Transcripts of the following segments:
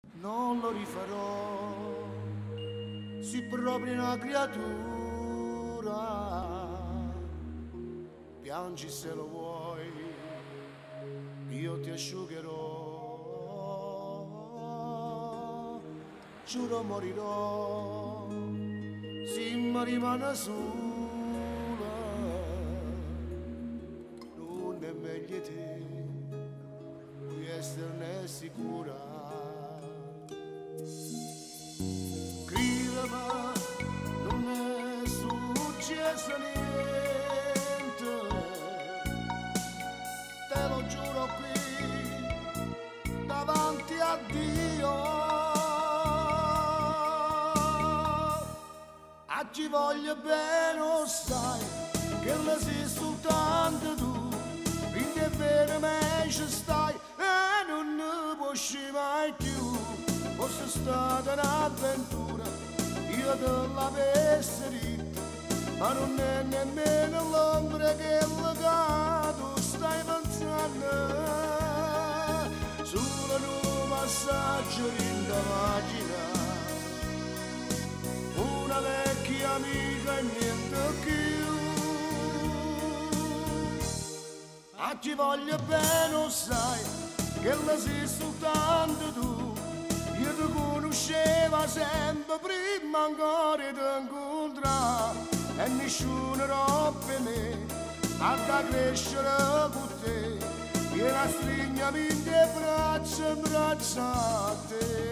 Non lo rifarò, si proprio una creatura. Piangi se lo vuoi, io ti asciugherò. Giuro morirò, se mi rimane sola. Non è meglio te, puoi esserne sicura. Credimi, non è successo niente, te lo giuro qui davanti a Dio. A chi voglio bene lo sai che la sei soltanto tu, quindi è vero me ci stai e non ne puoi uscire mai più. Fosse stata un'avventura, io te l'avessi detto, ma non è nemmeno l'ombra che il legato stai pensando. Solo un passaggio in pagina, una vecchia amica e niente più. A chi voglio bene lo sai che la sei soltanto tu. Io ti conoscevo sempre prima ancora di incontrare e nessuno rompe me a da crescere con te. Vieni a stringermi in te braccia, braccia a te.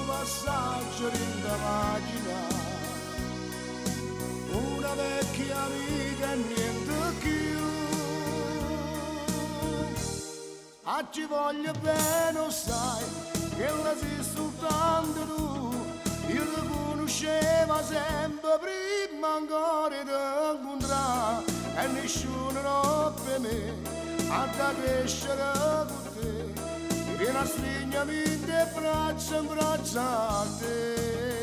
Passaggio in pagina, una vecchia amica e niente più. A chi voglio bene lo sai che la sei soltanto tu. Io ti conoscevo sempre prima ancora di incontrare e nessuno rompe me a da crescere con te. Vieni a stringermi in te braccia a te.